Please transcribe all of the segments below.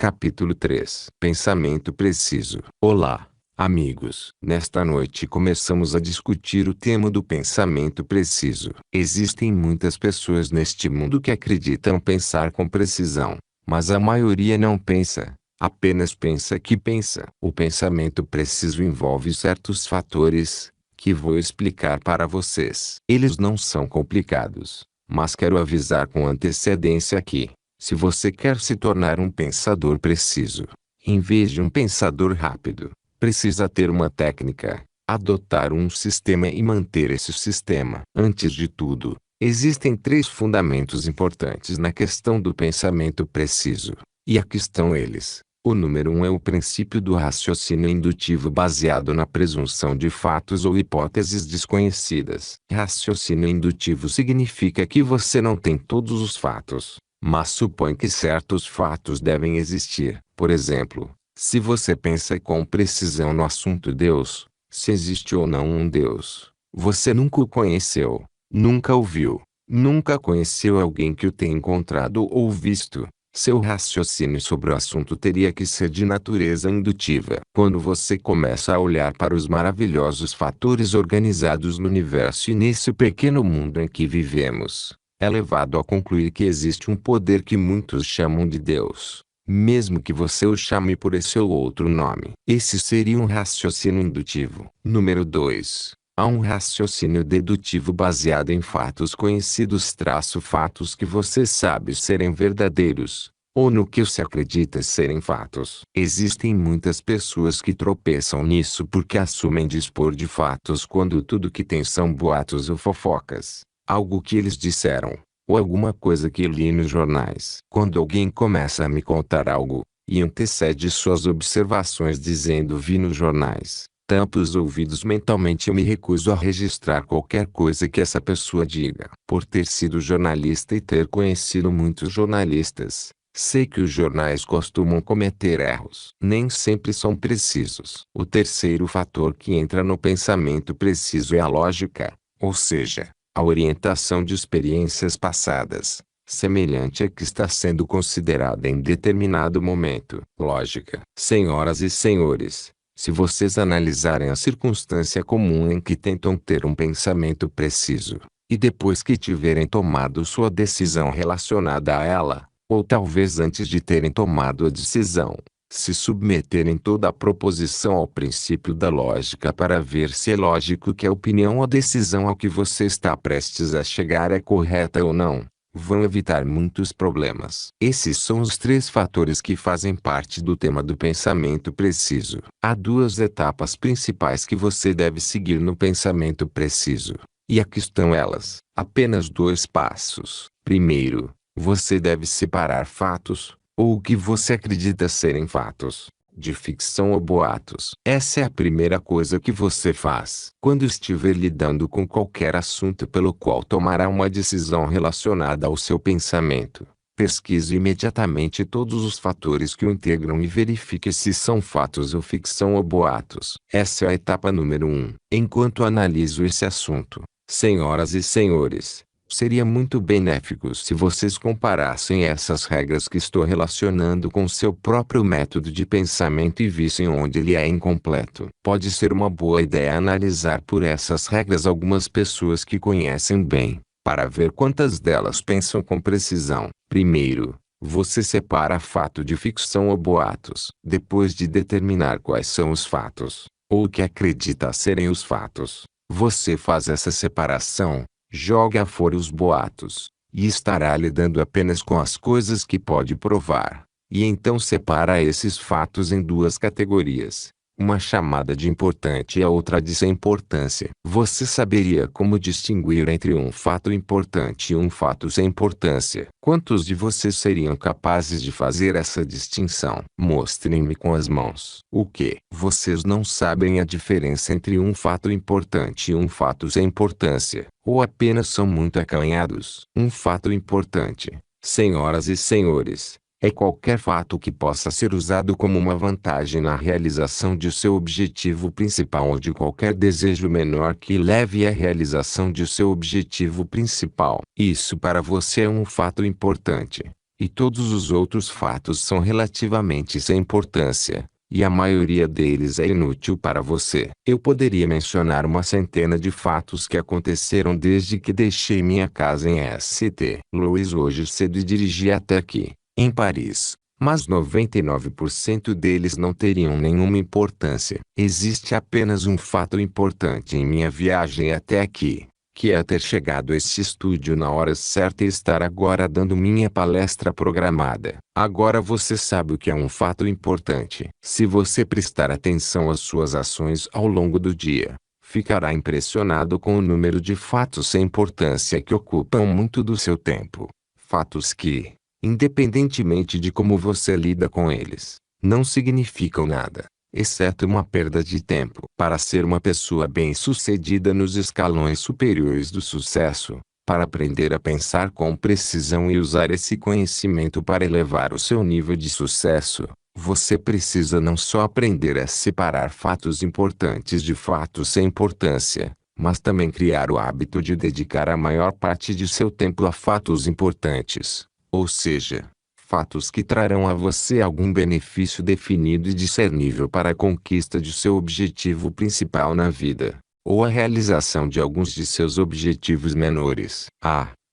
Capítulo 3. Pensamento preciso. Olá, amigos. Nesta noite começamos a discutir o tema do pensamento preciso. Existem muitas pessoas neste mundo que acreditam pensar com precisão, mas a maioria não pensa, apenas pensa que pensa. O pensamento preciso envolve certos fatores, que vou explicar para vocês. Eles não são complicados, mas quero avisar com antecedência que, se você quer se tornar um pensador preciso, em vez de um pensador rápido, precisa ter uma técnica, adotar um sistema e manter esse sistema. Antes de tudo, existem 3 fundamentos importantes na questão do pensamento preciso. E aqui estão eles. O número 1 é o princípio do raciocínio indutivo baseado na presunção de fatos ou hipóteses desconhecidas. Raciocínio indutivo significa que você não tem todos os fatos, mas supõe que certos fatos devem existir. Por exemplo, se você pensa com precisão no assunto Deus, se existe ou não um Deus, você nunca o conheceu, nunca o viu, nunca conheceu alguém que o tenha encontrado ou visto. Seu raciocínio sobre o assunto teria que ser de natureza indutiva. Quando você começa a olhar para os maravilhosos fatores organizados no universo e nesse pequeno mundo em que vivemos, é levado a concluir que existe um poder que muitos chamam de Deus, mesmo que você o chame por esse ou outro nome. Esse seria um raciocínio indutivo. Número 2. Há um raciocínio dedutivo baseado em fatos conhecidos / fatos que você sabe serem verdadeiros, ou no que se acredita serem fatos. Existem muitas pessoas que tropeçam nisso porque assumem dispor de fatos quando tudo que tem são boatos ou fofocas, algo que eles disseram, ou alguma coisa que li nos jornais. Quando alguém começa a me contar algo, e antecede suas observações dizendo vi nos jornais, tampo os ouvidos mentalmente e eu me recuso a registrar qualquer coisa que essa pessoa diga. Por ter sido jornalista e ter conhecido muitos jornalistas, sei que os jornais costumam cometer erros. Nem sempre são precisos. O terceiro fator que entra no pensamento preciso é a lógica, ou seja, a orientação de experiências passadas, semelhante à que está sendo considerada em determinado momento. Lógica. Senhoras e senhores, se vocês analisarem a circunstância comum em que tentam ter um pensamento preciso, e depois que tiverem tomado sua decisão relacionada a ela, ou talvez antes de terem tomado a decisão, se submeterem toda a proposição ao princípio da lógica para ver se é lógico que a opinião ou a decisão ao que você está prestes a chegar é correta ou não, vão evitar muitos problemas. Esses são os 3 fatores que fazem parte do tema do pensamento preciso. Há 2 etapas principais que você deve seguir no pensamento preciso. E aqui estão elas. Apenas 2 passos. Primeiro, você deve separar fatos, ou o que você acredita serem fatos, de ficção ou boatos. Essa é a primeira coisa que você faz. Quando estiver lidando com qualquer assunto pelo qual tomará uma decisão relacionada ao seu pensamento, pesquise imediatamente todos os fatores que o integram e verifique se são fatos ou ficção ou boatos. Essa é a etapa número 1. Enquanto analiso esse assunto, senhoras e senhores, seria muito benéfico se vocês comparassem essas regras que estou relacionando com seu próprio método de pensamento e vissem onde ele é incompleto. Pode ser uma boa ideia analisar por essas regras algumas pessoas que conhecem bem, para ver quantas delas pensam com precisão. Primeiro, você separa fato de ficção ou boatos. Depois de determinar quais são os fatos, ou o que acredita serem os fatos, você faz essa separação, joga fora os boatos, e estará lidando apenas com as coisas que pode provar. E então separa esses fatos em 2 categorias, uma chamada de importante e a outra de sem importância. Você saberia como distinguir entre um fato importante e um fato sem importância? Quantos de vocês seriam capazes de fazer essa distinção? Mostrem-me com as mãos. O que? Vocês não sabem a diferença entre um fato importante e um fato sem importância, ou apenas são muito acanhados? Um fato importante, senhoras e senhores, é qualquer fato que possa ser usado como uma vantagem na realização de seu objetivo principal ou de qualquer desejo menor que leve à realização de seu objetivo principal. Isso para você é um fato importante. e todos os outros fatos são relativamente sem importância, e a maioria deles é inútil para você. Eu poderia mencionar uma centena de fatos que aconteceram desde que deixei minha casa em St. Louis hoje cedo e dirigi até aqui, em Paris. Mas 99% deles não teriam nenhuma importância. Existe apenas um fato importante em minha viagem até aqui, que é ter chegado a este estúdio na hora certa e estar agora dando minha palestra programada. Agora você sabe o que é um fato importante. Se você prestar atenção às suas ações ao longo do dia, ficará impressionado com o número de fatos sem importância que ocupam muito do seu tempo. Fatos que, independentemente de como você lida com eles, não significam nada, exceto uma perda de tempo. Para ser uma pessoa bem-sucedida nos escalões superiores do sucesso, para aprender a pensar com precisão e usar esse conhecimento para elevar o seu nível de sucesso, você precisa não só aprender a separar fatos importantes de fatos sem importância, mas também criar o hábito de dedicar a maior parte de seu tempo a fatos importantes. Ou seja, fatos que trarão a você algum benefício definido e discernível para a conquista de seu objetivo principal na vida, ou a realização de alguns de seus objetivos menores.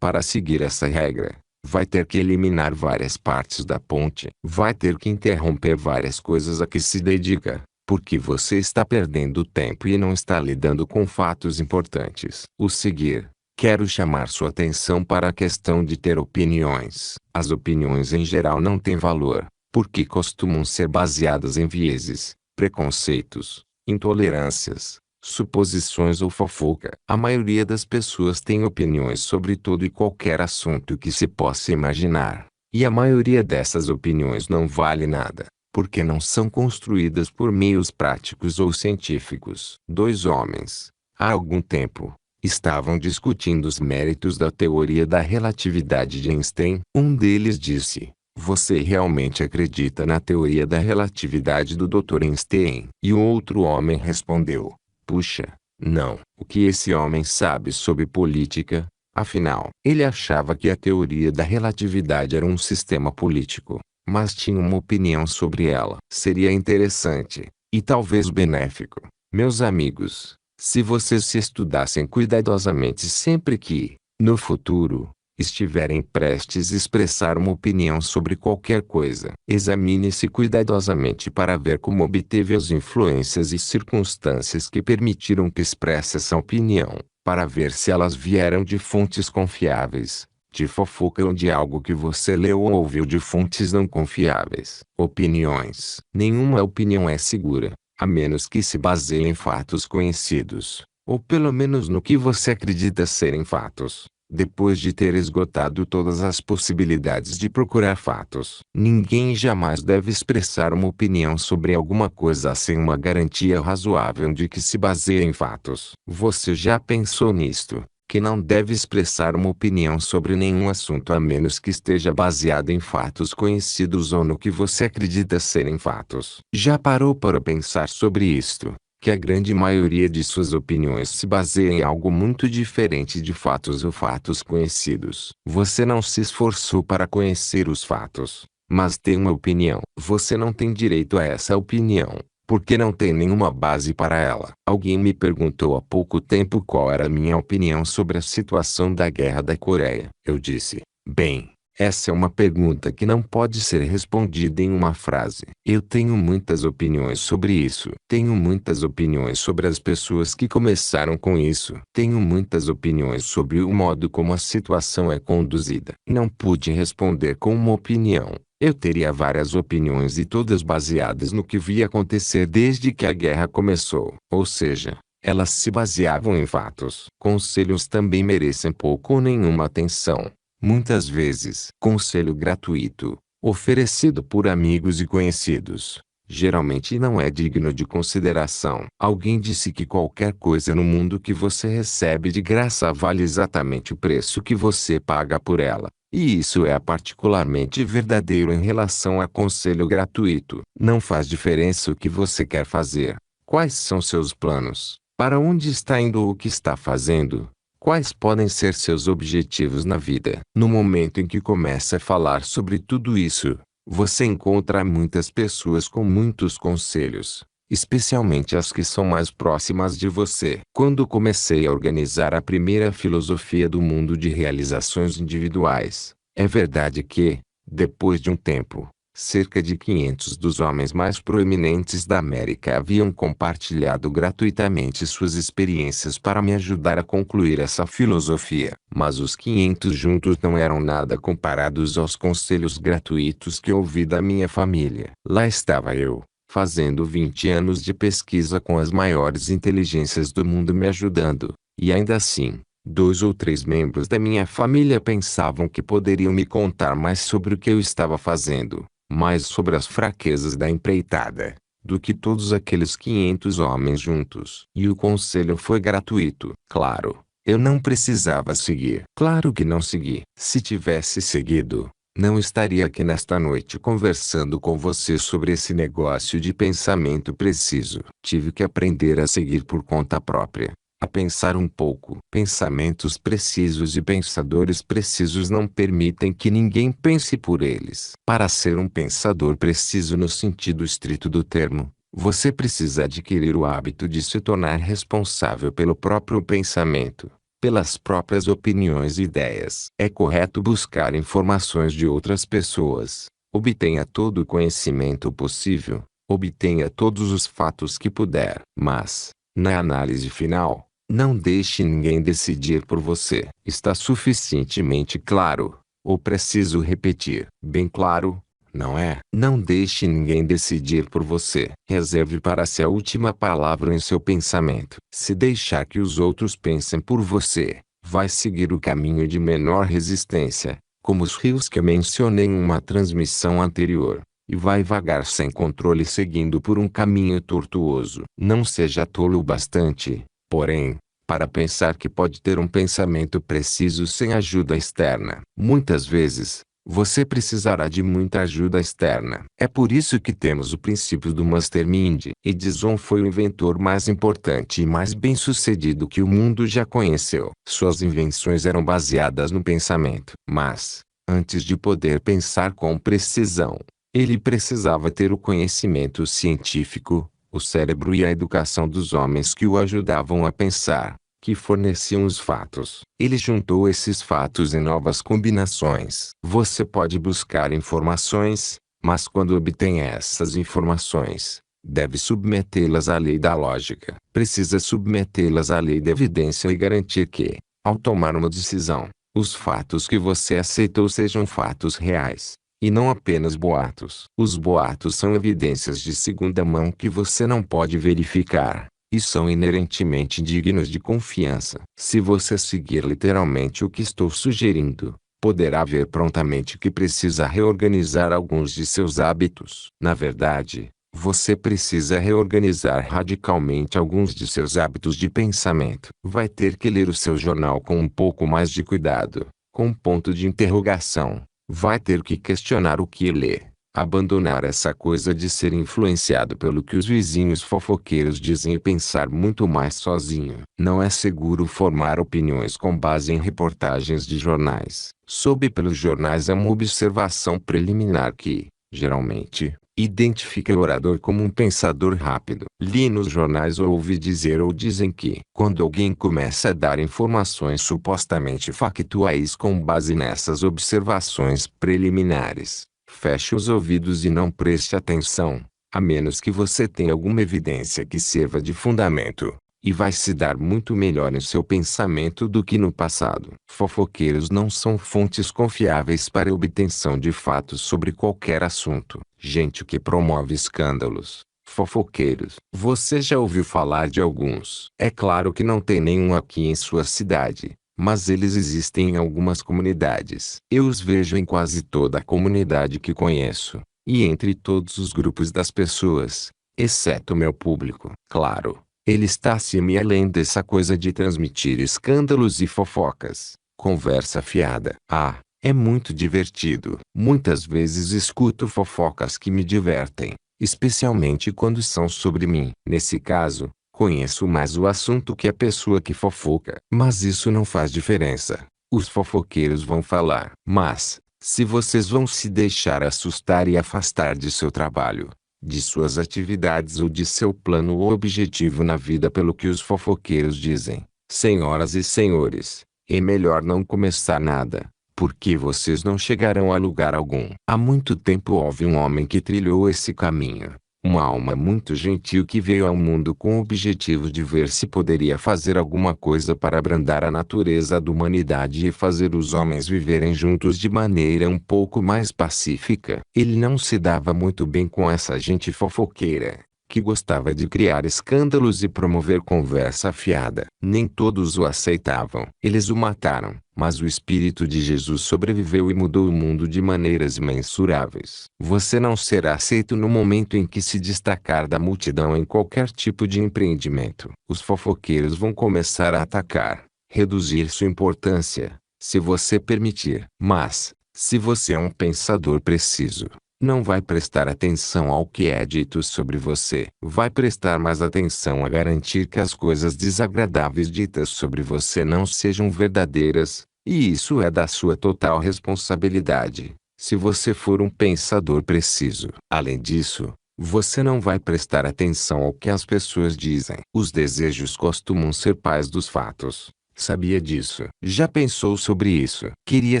Para seguir essa regra, vai ter que eliminar várias partes da ponte. Vai ter que interromper várias coisas a que se dedica, porque você está perdendo tempo e não está lidando com fatos importantes. O seguir. Quero chamar sua atenção para a questão de ter opiniões. As opiniões em geral não têm valor, porque costumam ser baseadas em vieses, preconceitos, intolerâncias, suposições ou fofoca. A maioria das pessoas tem opiniões sobre todo e qualquer assunto que se possa imaginar, e a maioria dessas opiniões não vale nada, porque não são construídas por meios práticos ou científicos. Dois homens, há algum tempo, estavam discutindo os méritos da teoria da relatividade de Einstein. Um deles disse: "Você realmente acredita na teoria da relatividade do Dr. Einstein?" E o outro homem respondeu: "Puxa, não." O que esse homem sabe sobre política? Afinal, ele achava que a teoria da relatividade era um sistema político, mas tinha uma opinião sobre ela. Seria interessante, e talvez benéfico, meus amigos, se vocês se estudassem cuidadosamente sempre que, no futuro, estiverem prestes a expressar uma opinião sobre qualquer coisa. Examine-se cuidadosamente para ver como obteve as influências e circunstâncias que permitiram que expresse essa opinião, para ver se elas vieram de fontes confiáveis, de fofoca ou de algo que você leu ou ouviu de fontes não confiáveis. Opiniões. Nenhuma opinião é segura, a menos que se baseie em fatos conhecidos, ou pelo menos no que você acredita serem fatos, depois de ter esgotado todas as possibilidades de procurar fatos. Ninguém jamais deve expressar uma opinião sobre alguma coisa sem uma garantia razoável de que se baseia em fatos. Você já pensou nisto? Que não deve expressar uma opinião sobre nenhum assunto a menos que esteja baseada em fatos conhecidos ou no que você acredita serem fatos. Já parou para pensar sobre isto? Que a grande maioria de suas opiniões se baseia em algo muito diferente de fatos ou fatos conhecidos. Você não se esforçou para conhecer os fatos, mas tem uma opinião. Você não tem direito a essa opinião, porque não tem nenhuma base para ela. Alguém me perguntou há pouco tempo qual era a minha opinião sobre a situação da Guerra da Coreia. Eu disse: "Bem, essa é uma pergunta que não pode ser respondida em uma frase. Eu tenho muitas opiniões sobre isso. Tenho muitas opiniões sobre as pessoas que começaram com isso. Tenho muitas opiniões sobre o modo como a situação é conduzida. Não pude responder com uma opinião. Eu teria várias opiniões e todas baseadas no que vi acontecer desde que a guerra começou. Ou seja, elas se baseavam em fatos. Conselhos também merecem pouco ou nenhuma atenção. Muitas vezes, conselho gratuito, oferecido por amigos e conhecidos, geralmente não é digno de consideração. Alguém disse que qualquer coisa no mundo que você recebe de graça vale exatamente o preço que você paga por ela. E isso é particularmente verdadeiro em relação a conselho gratuito. Não faz diferença o que você quer fazer. Quais são seus planos? Para onde está indo ou o que está fazendo? Quais podem ser seus objetivos na vida? No momento em que começa a falar sobre tudo isso, você encontra muitas pessoas com muitos conselhos, especialmente as que são mais próximas de você. Quando comecei a organizar a primeira filosofia do mundo de realizações individuais, é verdade que, depois de um tempo, cerca de 500 dos homens mais proeminentes da América haviam compartilhado gratuitamente suas experiências para me ajudar a concluir essa filosofia. Mas os 500 juntos não eram nada comparados aos conselhos gratuitos que ouvi da minha família. Lá estava eu, fazendo 20 anos de pesquisa com as maiores inteligências do mundo me ajudando, e ainda assim, 2 ou 3 membros da minha família pensavam que poderiam me contar mais sobre o que eu estava fazendo, mais sobre as fraquezas da empreitada, do que todos aqueles 500 homens juntos. E o conselho foi gratuito. Claro, eu não precisava seguir. Claro que não segui. Se tivesse seguido, não estaria aqui nesta noite conversando com você sobre esse negócio de pensamento preciso. Tive que aprender a seguir por conta própria, a pensar um pouco. Pensamentos precisos e pensadores precisos não permitem que ninguém pense por eles. Para ser um pensador preciso no sentido estrito do termo, você precisa adquirir o hábito de se tornar responsável pelo próprio pensamento, pelas próprias opiniões e ideias. É correto buscar informações de outras pessoas. Obtenha todo o conhecimento possível, obtenha todos os fatos que puder. Mas, na análise final, não deixe ninguém decidir por você. Está suficientemente claro? Ou preciso repetir? Bem claro, não é? Não deixe ninguém decidir por você. Reserve para si a última palavra em seu pensamento. Se deixar que os outros pensem por você, vai seguir o caminho de menor resistência, como os rios que mencionei em uma transmissão anterior, e vai vagar sem controle seguindo por um caminho tortuoso. Não seja tolo o bastante, porém, para pensar que pode ter um pensamento preciso sem ajuda externa. Muitas vezes, você precisará de muita ajuda externa. É por isso que temos o princípio do Mastermind. Edison foi o inventor mais importante e mais bem-sucedido que o mundo já conheceu. Suas invenções eram baseadas no pensamento. Mas, antes de poder pensar com precisão, ele precisava ter o conhecimento científico, o cérebro e a educação dos homens que o ajudavam a pensar, que forneciam os fatos. Ele juntou esses fatos em novas combinações. Você pode buscar informações, mas quando obtém essas informações, deve submetê-las à lei da lógica. Precisa submetê-las à lei da evidência e garantir que, ao tomar uma decisão, os fatos que você aceitou sejam fatos reais, e não apenas boatos. Os boatos são evidências de segunda mão que você não pode verificar, e são inerentemente dignos de confiança. Se você seguir literalmente o que estou sugerindo, poderá ver prontamente que precisa reorganizar alguns de seus hábitos. Na verdade, você precisa reorganizar radicalmente alguns de seus hábitos de pensamento. Vai ter que ler o seu jornal com um pouco mais de cuidado, com um ponto de interrogação. Vai ter que questionar o que lê. Abandonar essa coisa de ser influenciado pelo que os vizinhos fofoqueiros dizem e pensar muito mais sozinho. Não é seguro formar opiniões com base em reportagens de jornais. Soube pelos jornais é uma observação preliminar que, geralmente, identifica o orador como um pensador rápido. Li nos jornais ou ouvi dizer ou dizem que, quando alguém começa a dar informações supostamente factuais com base nessas observações preliminares, feche os ouvidos e não preste atenção, a menos que você tenha alguma evidência que sirva de fundamento, e vai se dar muito melhor em seu pensamento do que no passado. Fofoqueiros não são fontes confiáveis para a obtenção de fatos sobre qualquer assunto. Gente que promove escândalos. Fofoqueiros. Você já ouviu falar de alguns? É claro que não tem nenhum aqui em sua cidade, mas eles existem em algumas comunidades. Eu os vejo em quase toda a comunidade que conheço, e entre todos os grupos das pessoas, exceto meu público. Claro, ele está acima e além dessa coisa de transmitir escândalos e fofocas. Conversa fiada. Ah, é muito divertido. Muitas vezes escuto fofocas que me divertem, especialmente quando são sobre mim. Nesse caso, Conheço mais o assunto que a pessoa que fofoca. Mas isso não faz diferença. Os fofoqueiros vão falar. Mas, se vocês vão se deixar assustar e afastar de seu trabalho, de suas atividades ou de seu plano ou objetivo na vida pelo que os fofoqueiros dizem, senhoras e senhores, é melhor não começar nada, porque vocês não chegarão a lugar algum. Há muito tempo houve um homem que trilhou esse caminho. Uma alma muito gentil que veio ao mundo com o objetivo de ver se poderia fazer alguma coisa para abrandar a natureza da humanidade e fazer os homens viverem juntos de maneira um pouco mais pacífica. Ele não se dava muito bem com essa gente fofoqueira, que gostava de criar escândalos e promover conversa fiada. Nem todos o aceitavam. Eles o mataram, mas o Espírito de Jesus sobreviveu e mudou o mundo de maneiras imensuráveis. Você não será aceito no momento em que se destacar da multidão em qualquer tipo de empreendimento. Os fofoqueiros vão começar a atacar, reduzir sua importância, se você permitir. Mas, se você é um pensador preciso, não vai prestar atenção ao que é dito sobre você. Vai prestar mais atenção a garantir que as coisas desagradáveis ditas sobre você não sejam verdadeiras, e isso é da sua total responsabilidade, se você for um pensador preciso. Além disso, você não vai prestar atenção ao que as pessoas dizem. Os desejos costumam ser pais dos fatos. Sabia disso? Já pensou sobre isso? Queria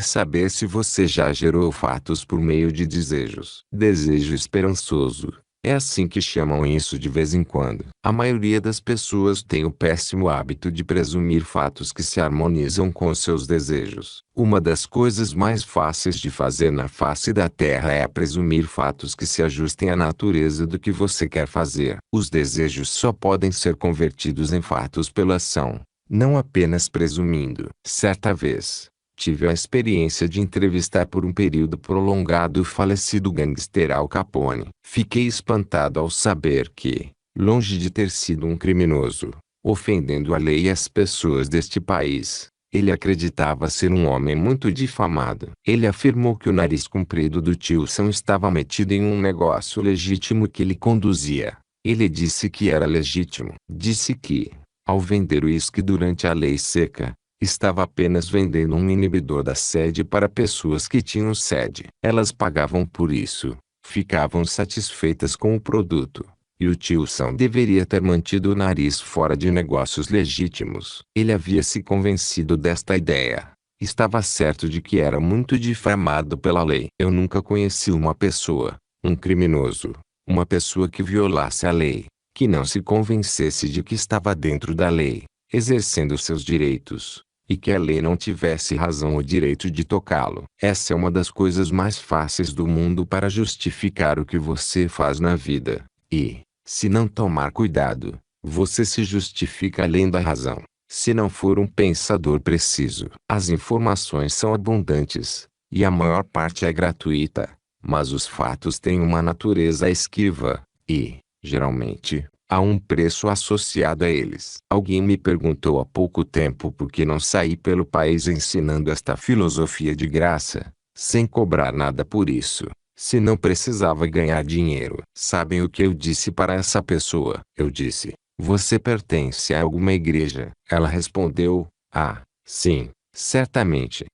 saber se você já gerou fatos por meio de desejos. Desejo esperançoso. É assim que chamam isso de vez em quando. A maioria das pessoas tem o péssimo hábito de presumir fatos que se harmonizam com os seus desejos. Uma das coisas mais fáceis de fazer na face da Terra é presumir fatos que se ajustem à natureza do que você quer fazer. Os desejos só podem ser convertidos em fatos pela ação, não apenas presumindo. Certa vez, tive a experiência de entrevistar por um período prolongado o falecido gangster Al Capone. Fiquei espantado ao saber que, longe de ter sido um criminoso, ofendendo a lei e as pessoas deste país, ele acreditava ser um homem muito difamado. Ele afirmou que o nariz comprido do tio Sam estava metido em um negócio legítimo que ele conduzia. Ele disse que era legítimo. Disse que, ao vender uísque durante a lei seca, estava apenas vendendo um inibidor da sede para pessoas que tinham sede. Elas pagavam por isso, ficavam satisfeitas com o produto, e o tio Sam deveria ter mantido o nariz fora de negócios legítimos. Ele havia se convencido desta ideia. Estava certo de que era muito difamado pela lei. Eu nunca conheci uma pessoa, um criminoso, uma pessoa que violasse a lei, que não se convencesse de que estava dentro da lei, exercendo seus direitos, e que a lei não tivesse razão ou direito de tocá-lo. Essa é uma das coisas mais fáceis do mundo para justificar o que você faz na vida, e, se não tomar cuidado, você se justifica além da razão. Se não for um pensador preciso, as informações são abundantes, e a maior parte é gratuita, mas os fatos têm uma natureza esquiva, e, geralmente, há um preço associado a eles. Alguém me perguntou há pouco tempo por que não saí pelo país ensinando esta filosofia de graça, sem cobrar nada por isso, se não precisava ganhar dinheiro. Sabem o que eu disse para essa pessoa? Eu disse: você pertence a alguma igreja? Ela respondeu: ah, sim, certamente.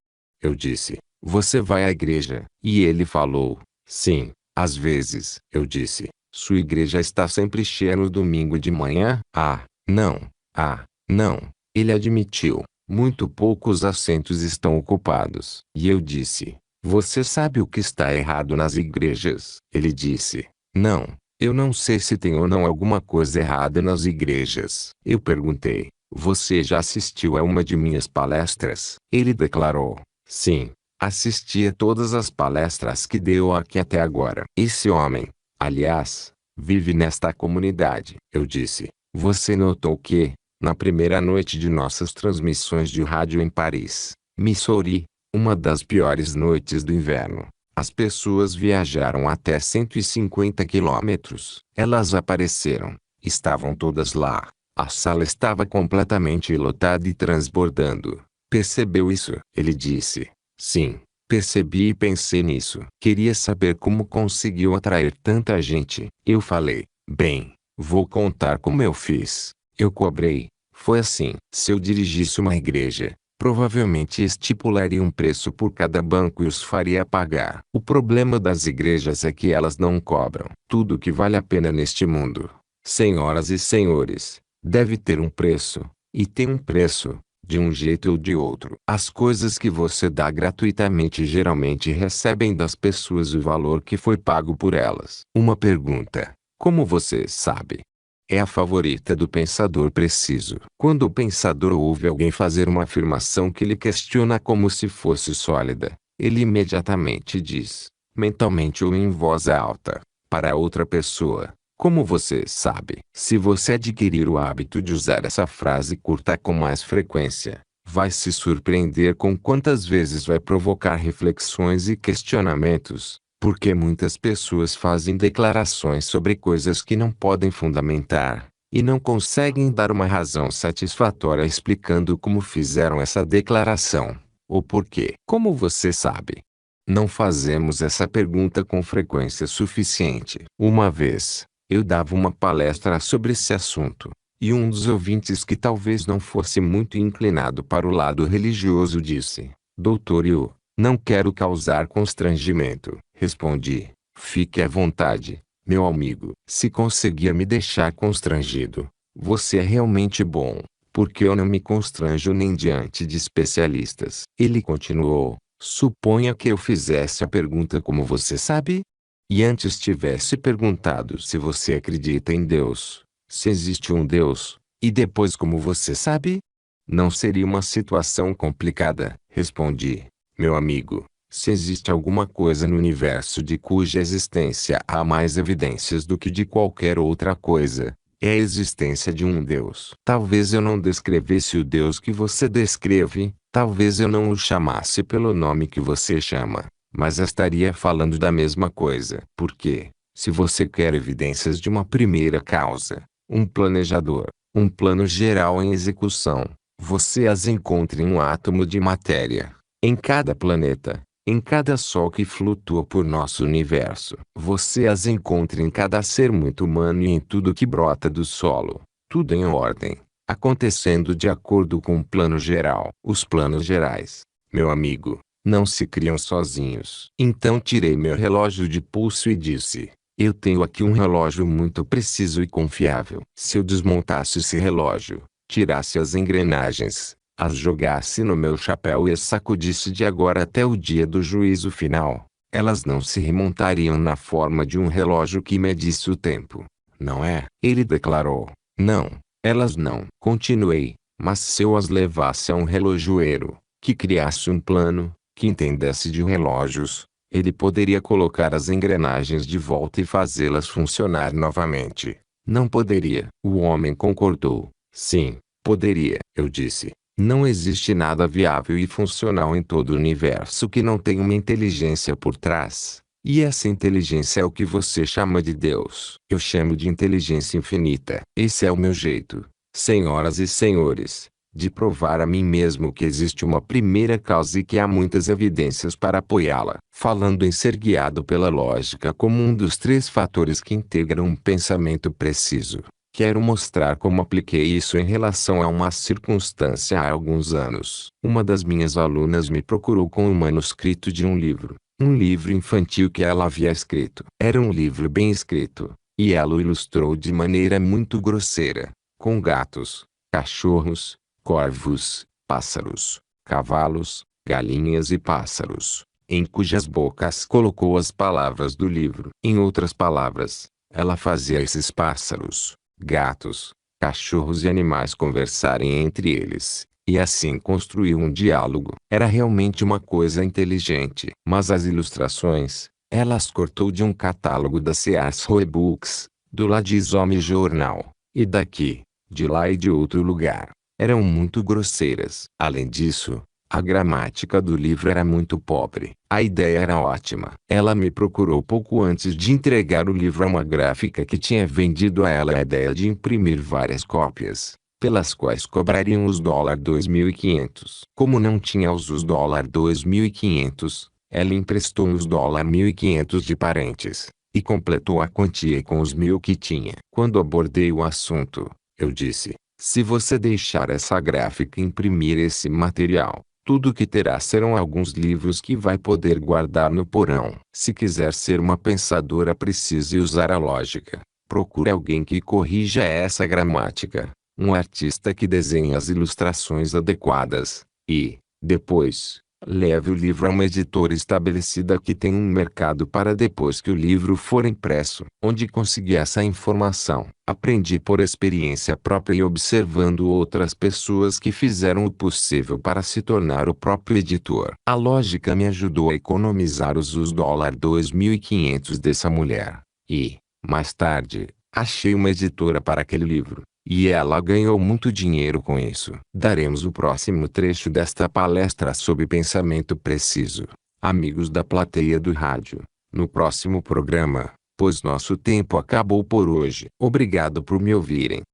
Eu disse: você vai à igreja? E ele falou: sim, às vezes. Eu disse: sua igreja está sempre cheia no domingo de manhã? Ah, não. Ah, não. Ele admitiu. Muito poucos assentos estão ocupados. E eu disse: você sabe o que está errado nas igrejas? Ele disse: não, eu não sei se tem ou não alguma coisa errada nas igrejas. Eu perguntei: você já assistiu a uma de minhas palestras? Ele declarou: sim, assisti a todas as palestras que deu aqui até agora. Esse homem, aliás, vive nesta comunidade. Eu disse: você notou que, na primeira noite de nossas transmissões de rádio em Paris, Missouri, uma das piores noites do inverno, as pessoas viajaram até 150 quilômetros. Elas apareceram, estavam todas lá. A sala estava completamente lotada e transbordando. Percebeu isso? Ele disse: sim. Percebi e pensei nisso. Queria saber como conseguiu atrair tanta gente. Eu falei: bem, vou contar como eu fiz. Eu cobrei. Foi assim. Se eu dirigisse uma igreja, provavelmente estipularia um preço por cada banco e os faria pagar. O problema das igrejas é que elas não cobram. Tudo que vale a pena neste mundo, senhoras e senhores, deve ter um preço. E tem um preço, de um jeito ou de outro. As coisas que você dá gratuitamente geralmente recebem das pessoas o valor que foi pago por elas. Uma pergunta: como você sabe? É a favorita do pensador preciso. Quando o pensador ouve alguém fazer uma afirmação que ele questiona como se fosse sólida, ele imediatamente diz, mentalmente ou em voz alta, para outra pessoa: como você sabe? Se você adquirir o hábito de usar essa frase curta com mais frequência, vai se surpreender com quantas vezes vai provocar reflexões e questionamentos. Porque muitas pessoas fazem declarações sobre coisas que não podem fundamentar, e não conseguem dar uma razão satisfatória explicando como fizeram essa declaração, ou por quê. Como você sabe? Não fazemos essa pergunta com frequência suficiente. Uma vez, eu dava uma palestra sobre esse assunto, e um dos ouvintes que talvez não fosse muito inclinado para o lado religioso disse: Doutor Yu, não quero causar constrangimento. Respondi: fique à vontade, meu amigo. Se conseguir me deixar constrangido, você é realmente bom, porque eu não me constranjo nem diante de especialistas. Ele continuou: suponha que eu fizesse a pergunta como você sabe? E antes tivesse perguntado se você acredita em Deus, se existe um Deus, e depois como você sabe? Não seria uma situação complicada? Respondi: meu amigo, se existe alguma coisa no universo de cuja existência há mais evidências do que de qualquer outra coisa, é a existência de um Deus. Talvez eu não descrevesse o Deus que você descreve, talvez eu não o chamasse pelo nome que você chama, mas estaria falando da mesma coisa. Porque, se você quer evidências de uma primeira causa, um planejador, um plano geral em execução, você as encontra em um átomo de matéria, em cada planeta, em cada sol que flutua por nosso universo. Você as encontra em cada ser muito humano e em tudo que brota do solo. Tudo em ordem, acontecendo de acordo com um plano geral. Os planos gerais, meu amigo, não se criam sozinhos. Então tirei meu relógio de pulso e disse: eu tenho aqui um relógio muito preciso e confiável. Se eu desmontasse esse relógio, tirasse as engrenagens, as jogasse no meu chapéu e as sacudisse de agora até o dia do juízo final, elas não se remontariam na forma de um relógio que medisse o tempo, não é? Ele declarou: não, elas não. Continuei: mas se eu as levasse a um relojoeiro, que criasse um plano, que entendesse de relógios, ele poderia colocar as engrenagens de volta e fazê-las funcionar novamente. Não poderia. O homem concordou: sim, poderia. Eu disse: não existe nada viável e funcional em todo o universo que não tenha uma inteligência por trás. E essa inteligência é o que você chama de Deus. Eu chamo de inteligência infinita. Esse é o meu jeito, senhoras e senhores, de provar a mim mesmo que existe uma primeira causa e que há muitas evidências para apoiá-la. Falando em ser guiado pela lógica como um dos três fatores que integram um pensamento preciso, quero mostrar como apliquei isso em relação a uma circunstância há alguns anos. Uma das minhas alunas me procurou com um manuscrito de um livro infantil que ela havia escrito. Era um livro bem escrito, e ela o ilustrou de maneira muito grosseira, com gatos, cachorros, corvos, pássaros, cavalos, galinhas e pássaros, em cujas bocas colocou as palavras do livro. Em outras palavras, ela fazia esses pássaros, gatos, cachorros e animais conversarem entre eles, e assim construiu um diálogo. Era realmente uma coisa inteligente. Mas as ilustrações, ela as cortou de um catálogo da Sears Roebuck Books, do Ladizome Jornal, e daqui, de lá e de outro lugar. Eram muito grosseiras. Além disso, a gramática do livro era muito pobre. A ideia era ótima. Ela me procurou pouco antes de entregar o livro a uma gráfica que tinha vendido a ela a ideia de imprimir várias cópias, pelas quais cobrariam os $2.500. Como não tinha os $2.500, ela emprestou os $1.500 de parentes, e completou a quantia com os 1.000 que tinha. Quando abordei o assunto, eu disse: Se você deixar essa gráfica imprimir esse material, tudo que terá serão alguns livros que vai poder guardar no porão. Se quiser ser uma pensadora precisa usar a lógica. Procure alguém que corrija essa gramática, um artista que desenhe as ilustrações adequadas, e, depois, leve o livro a uma editora estabelecida que tem um mercado para depois que o livro for impresso. Onde consegui essa informação? Aprendi por experiência própria e observando outras pessoas que fizeram o possível para se tornar o próprio editor. A lógica me ajudou a economizar os $2.500 dessa mulher. E, mais tarde, achei uma editora para aquele livro. E ela ganhou muito dinheiro com isso. Daremos o próximo trecho desta palestra sobre pensamento preciso, amigos da plateia do rádio, no próximo programa, pois nosso tempo acabou por hoje. Obrigado por me ouvirem.